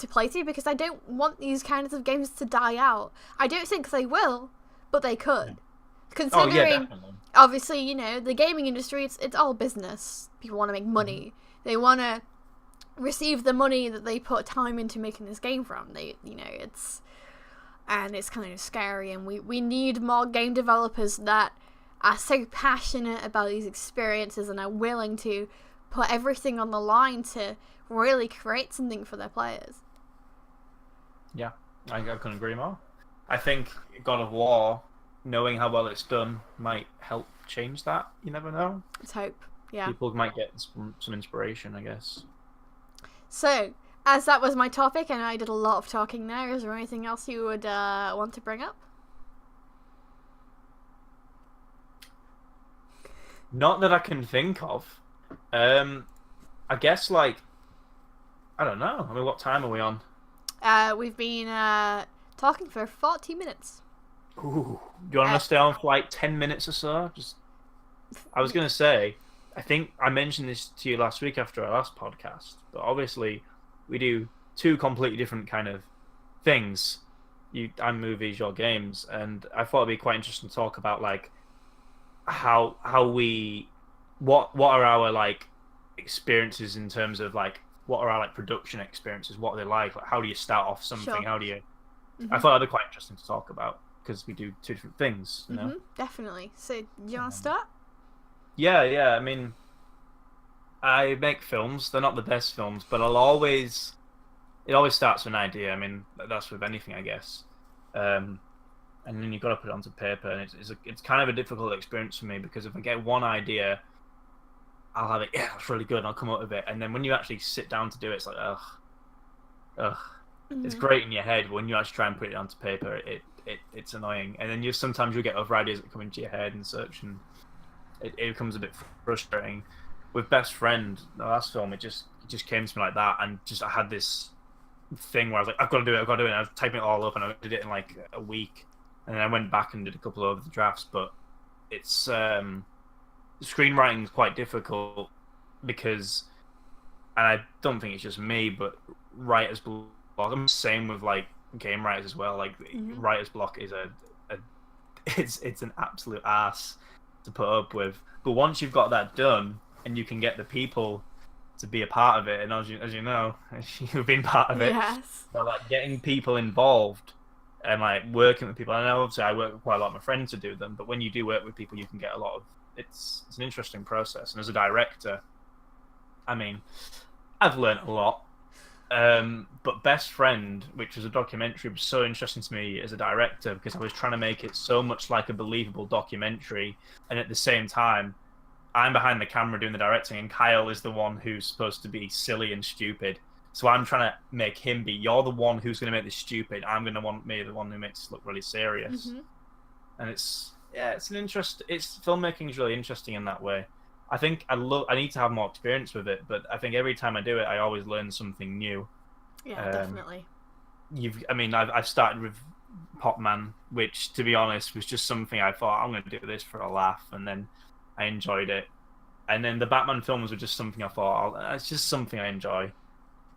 play through, because I don't want these kinds of games to die out. I don't think they will, but they could. Considering, obviously, you know, the gaming industry, it's all business. People want to make money. They want to receive the money that they put time into making this game from. It's kind of scary, and we need more game developers that are so passionate about these experiences and are willing to put everything on the line to really create something for their players. Yeah, I couldn't agree more. I think God of War, knowing how well it's done, might help change that. You never know. Let's hope. Yeah. People might get some inspiration, I guess. So, as that was my topic, and I did a lot of talking there, is there anything else you would want to bring up? Not that I can think of. I guess, like, I don't know. I mean, what time are we on? We've been talking for 40 minutes. Ooh. Do you want to stay on for like 10 minutes or so? I was going to say, I think I mentioned this to you last week after our last podcast, but obviously we do two completely different kind of things. I'm movies, you're games, and I thought it'd be quite interesting to talk about like what are our like experiences in terms of like what are our like production experiences, what are they like how do you start off something, sure. how do you I thought that'd be quite interesting to talk about because we do two different things, you know. Definitely. So do you want to start? Yeah, I mean, I make films. They're not the best films, but it always starts with an idea. I mean, that's with anything, I guess. And then you've got to put it onto paper, and it's kind of a difficult experience for me because if I get one idea, I'll have it. Yeah, that's really good. And I'll come up with it, and then when you actually sit down to do it, it's like ugh. It's great in your head, but when you actually try and put it onto paper, it's annoying. And then sometimes you get other ideas that come into your head and such, and it becomes a bit frustrating. With Best Friend, the last film, it just came to me like that, and I had this thing where I was like, I've got to do it, and I was typing it all up, and I did it in like a week, and then I went back and did a couple of other drafts, but it's screenwriting is quite difficult because, and I don't think it's just me, but writer's block. I'm the same with like game writers as well. Like writer's block is it's an absolute ass to put up with. But once you've got that done and you can get the people to be a part of it, and as you know, you've been part of it. Yes. So like getting people involved and like working with people. I know obviously I work with quite a lot of my friends to do them, but when you do work with people, you can get a lot of. It's an interesting process. And as a director, I mean, I've learned a lot. But Best Friend, which was a documentary, was so interesting to me as a director because I was trying to make it so much like a believable documentary, and at the same time, I'm behind the camera doing the directing, and Kyle is the one who's supposed to be silly and stupid. So I'm trying to make him be, you're the one who's going to make this stupid. I'm going to want me the one who makes it look really serious. And it's filmmaking is really interesting in that way. I think I need to have more experience with it, but I think every time I do it, I always learn something new. Yeah, definitely. I've started with Pop Man, which, to be honest, was just something I thought I'm going to do this for a laugh, and then I enjoyed it. And then the Batman films were just something I thought it's just something I enjoy.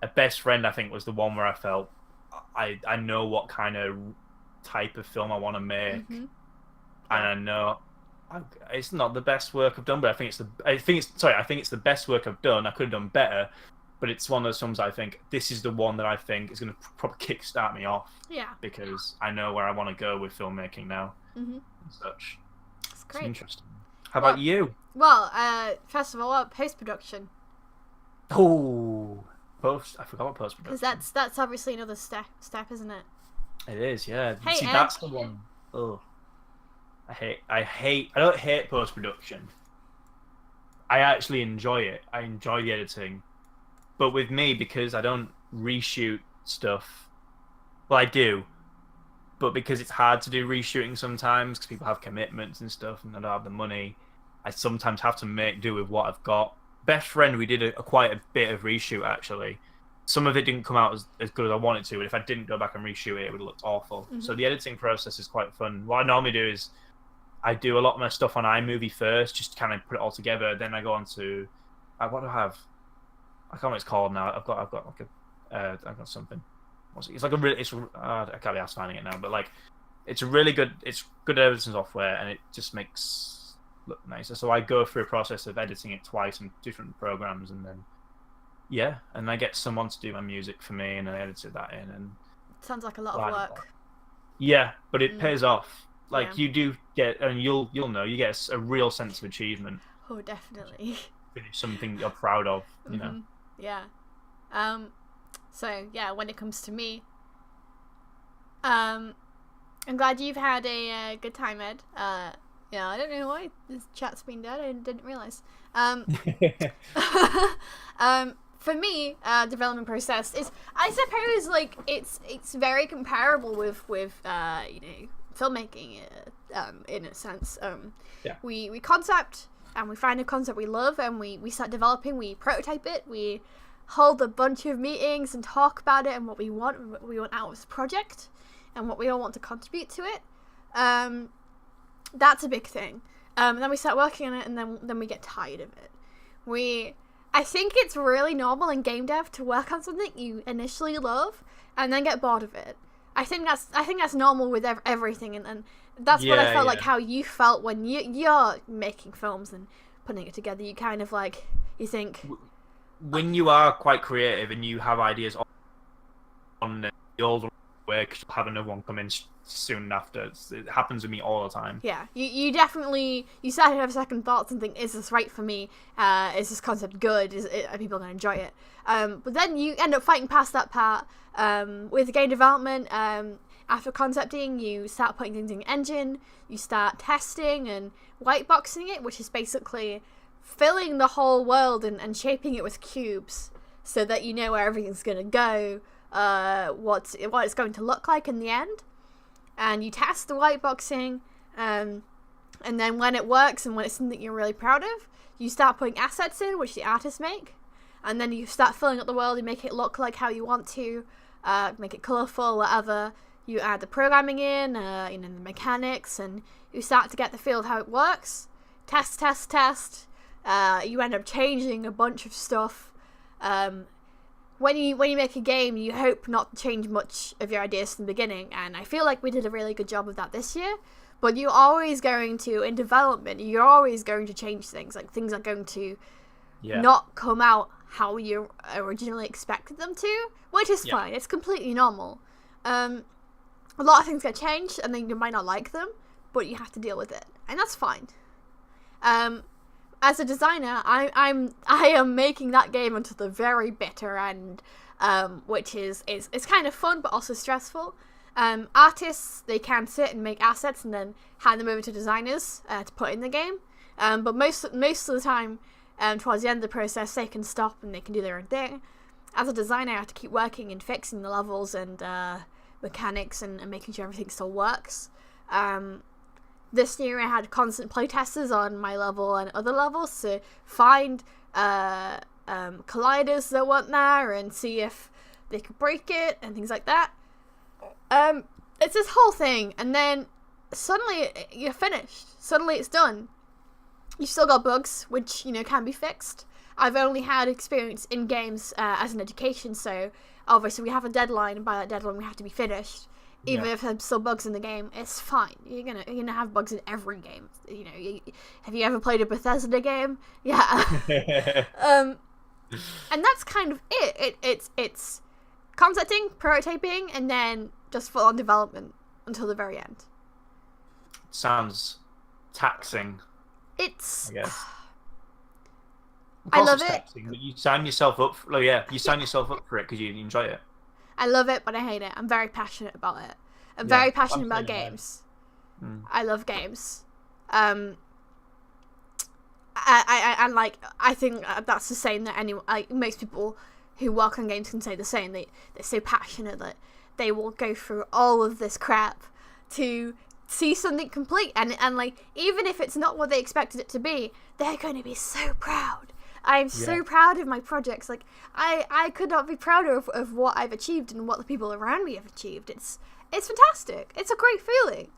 A Best Friend, I think, was the one where I felt I know what kind of type of film I want to make, and I know It's not the best work I've done, but I think it's the best work I've done. I could have done better, but it's one of those films I think this is the one that I think is going to probably kickstart me off. Yeah. Because I know where I want to go with filmmaking now. Mm-hmm. And such. That's great. It's interesting. How about you? Well, first of all, post-production. Oh, I forgot what post-production. Because that's obviously another step, isn't it? It is, yeah. Hey, see, that's the one. Oh, I don't hate post-production. I actually enjoy it. I enjoy the editing, but with me, because I don't reshoot stuff. Well, I do, but because it's hard to do reshooting sometimes because people have commitments and stuff, and I don't have the money. I sometimes have to make do with what I've got. Best Friend, we did quite a bit of reshoot actually. Some of it didn't come out as good as I wanted to, but if I didn't go back and reshoot it, it would have looked awful. Mm-hmm. So the editing process is quite fun. What I normally do is I do a lot of my stuff on iMovie first, just to kind of put it all together. Then I go on to what do I have? I can't remember what it's called now. I've got like I've got something. It's like a really I can't be asked finding it now, but like it's good editing software, and it just makes look nicer. So I go through a process of editing it twice in different programs, and then and I get someone to do my music for me, and I edited that in. And sounds like a lot of work. Yeah, but it pays off. Like you do get, and you'll know, you get a real sense of achievement. Oh, definitely. Finish something you're proud of, you know. Yeah. So yeah, when it comes to me, I'm glad you've had a good time, Ed. Yeah, I don't know why this chat's been dead. I didn't realize. For me, development process is, I suppose, like it's very comparable with filmmaking, in a sense. We concept, and we find a concept we love, and we start developing. We prototype it. We hold a bunch of meetings and talk about it and what we want out of this project, and what we all want to contribute to it. That's a big thing. And then we start working on it, and then we get tired of it. I think it's really normal in game dev to work on something you initially love and then get bored of it. I think that's normal with everything, and that's what I felt like how you felt when you're making films and putting it together. You kind of like, you think, when you are quite creative and you have ideas on the old way, because you'll have another one come in soon after. It happens with me all the time. Yeah, you definitely, you start to have second thoughts and think, is this right for me? Is this concept good? Are people going to enjoy it? But then you end up fighting past that part. With game development, after concepting, you start putting things in the engine, you start testing and whiteboxing it, which is basically filling the whole world and shaping it with cubes so that you know where everything's going to go, what it's going to look like in the end. And you test the whiteboxing, and then when it works and when it's something you're really proud of, you start putting assets in, which the artists make, and then you start filling up the world and make it look like how you want to, make it colourful, whatever. You add the programming in, the mechanics, and you start to get the feel of how it works. Test. You end up changing a bunch of stuff. When you make a game, you hope not to change much of your ideas from the beginning, and I feel like we did a really good job of that this year. But you're always going to, in development, you're always going to change things. Like, things are going to not come out how you originally expected them to, which is fine. It's completely normal. A lot of things get changed, and then you might not like them, but you have to deal with it, and that's fine. As a designer, I am making that game until the very bitter end, which is kind of fun but also stressful. Artists, they can sit and make assets and then hand them over to designers to put in the game. But most of the time, towards the end of the process, they can stop and they can do their own thing. As a designer, I have to keep working and fixing the levels and mechanics and making sure everything still works. This year I had constant playtesters on my level and other levels to find colliders that weren't there and see if they could break it and things like that. It's this whole thing, and then suddenly you're finished. Suddenly it's done. You've still got bugs, which, can be fixed. I've only had experience in games as an education, so obviously we have a deadline, and by that deadline we have to be finished. Even if there's still bugs in the game, it's fine. You're gonna have bugs in every game. You know, have you ever played a Bethesda game? Yeah. And that's kind of it. It's concepting, prototyping, and then just full on development until the very end. Sounds taxing. It's. I guess. I love it. Taxing, but you sign yourself up. You sign yourself up for it because you enjoy it. I love it, but I hate it. I'm very passionate about it. I'm very passionate about games. I love games. I think that's the same that anyone, like most people who work on games can say the same. They're so passionate that they will go through all of this crap to see something complete, and like even if it's not what they expected it to be, they're going to be so proud. I'm so proud of my projects. Like I could not be prouder of what I've achieved and what the people around me have achieved. It's fantastic. It's a great feeling.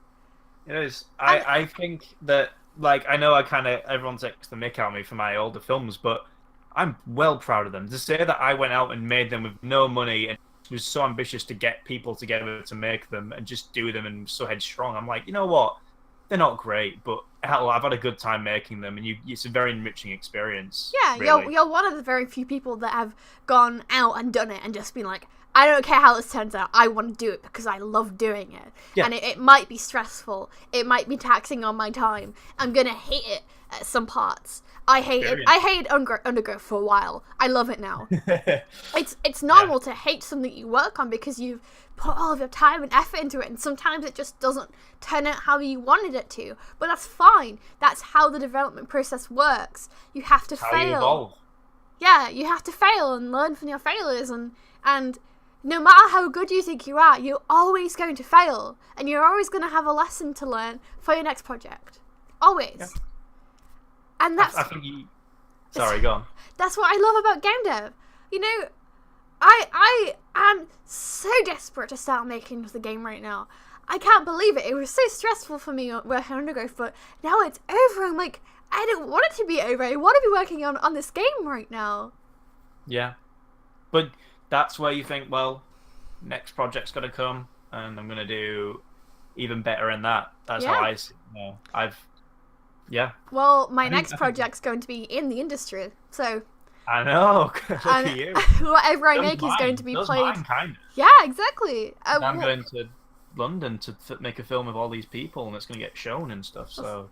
It is. I think that, like, I know everyone takes the mick out of me for my older films, but I'm well proud of them. To say that I went out and made them with no money and was so ambitious to get people together to make them and just do them and so headstrong, I'm like, you know what? They're not great, but hell, I've had a good time making them, and it's a very enriching experience. Yeah, really. You're one of the very few people that have gone out and done it and just been like, I don't care how this turns out, I want to do it because I love doing it. Yeah. And it might be stressful, it might be taxing on my time, I'm gonna hate it at some parts. I hated Undergrowth for a while. I love it now. It's normal to hate something you work on because you've put all of your time and effort into it, and sometimes it just doesn't turn out how you wanted it to. But that's fine. That's how the development process works. You have to fail. You evolve. Yeah, you have to fail and learn from your failures, and no matter how good you think you are, you're always going to fail, and you're always going to have a lesson to learn for your next project. Always. Yeah. And that's... Sorry, go on. That's what I love about game dev. You know, I am so desperate to start making the game right now. I can't believe it. It was so stressful for me working on Undergrowth, but now it's over. I'm like, I don't want it to be over. I want to be working on this game right now. Yeah. But that's where you think, well, next project's got to come, and I'm going to do even better in that. That's how I see it. Yeah. Well, my next project's going to be in the industry, so... I know. Look at you. Whatever I make is going to be played... Mine, kind of. Yeah, exactly. I'm going to London to make a film of all these people, and it's going to get shown and stuff, so...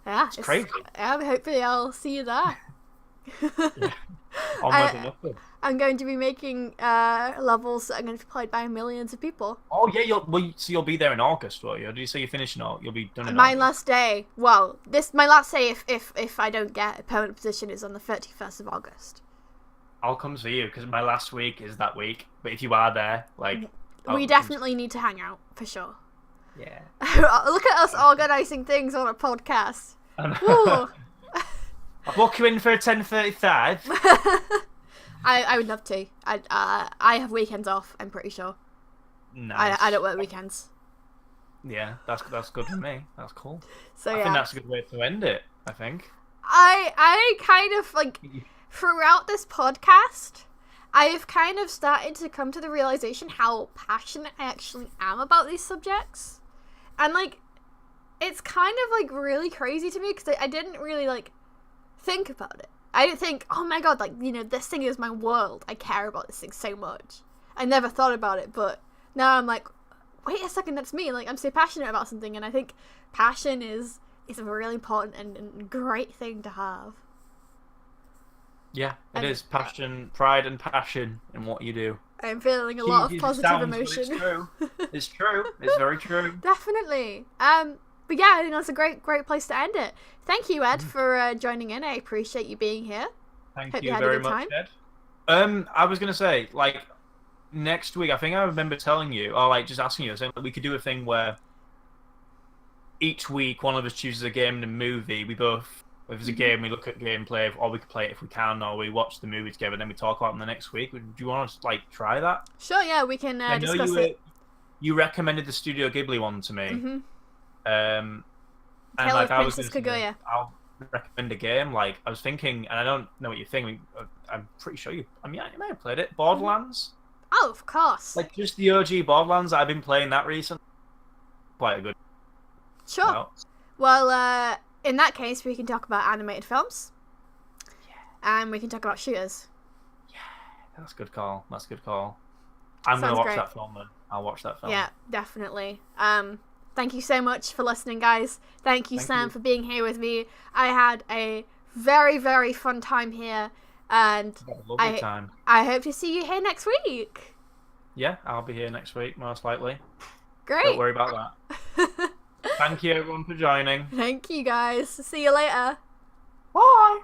Yeah, it's crazy. Hopefully I'll see you there. Yeah. Onward and upward. I'm going to be making levels that are going to be played by millions of people. Oh yeah, you'll be there in August, will you? Or did you say you're finishing all? You'll be done in my August? last day. Well, my last day if I don't get a permanent position is on the 31st of August. I'll come see you because my last week is that week. But if you are there, like, we definitely need to hang out for sure. Yeah. Look at us organising things on a podcast. I'll book you in for a 10:35. I would love to. I have weekends off. I'm pretty sure. Nice. I don't work weekends. Yeah, that's good for me. That's cool. So I think that's a good way to end it. I think. I kind of like throughout this podcast, I have kind of started to come to the realization how passionate I actually am about these subjects, and like, it's kind of like really crazy to me because I didn't really like think about it. I didn't think, oh my god, like, you know, this thing is my world. I care about this thing so much. I never thought about it, but now I'm like, wait a second, that's me. Like, I'm so passionate about something, and I think passion is a really important and great thing to have. Yeah, it is. Passion, pride and passion in what you do. I'm feeling a lot of positive emotion. It's true. It's true. It's very true. Definitely. But yeah, I think that's a great place to end it. Thank you, Ed, for joining in. I appreciate you being here. Thank you very much, Ed. I was going to say, like, next week, I think I remember telling you, or like just asking you, saying that we could do a thing where each week one of us chooses a game and a movie. We both, if it's a game, we look at gameplay, or we could play it if we can, or we watch the movie together, and then we talk about it in the next week. Do you want to like try that? Sure, yeah, we can discuss it. You recommended the Studio Ghibli one to me. Mm-hmm. And Tale like of Princess Kaguya. I'll recommend a game. Like, I was thinking, and I don't know what you're thinking. I'm pretty sure you might have played it. Borderlands. I Oh, of course. Like just the OG Borderlands. I've been playing that recently. Quite a good. Sure. Well, Well, in that case, we can talk about animated films. And we can talk about shooters. yeah, that's a good call. That's a good call. I'm gonna Sounds watch great. that film then. I'll watch that film. Yeah, definitely. Thank you so much for listening, guys. Thank you, Sam, for being here with me. I had a very, very fun time here, and Had a lovely time. I hope to see you here next week. Yeah, I'll be here next week, most likely. Great. Don't worry about that. Thank you, everyone, for joining. Thank you, guys. See you later. Bye.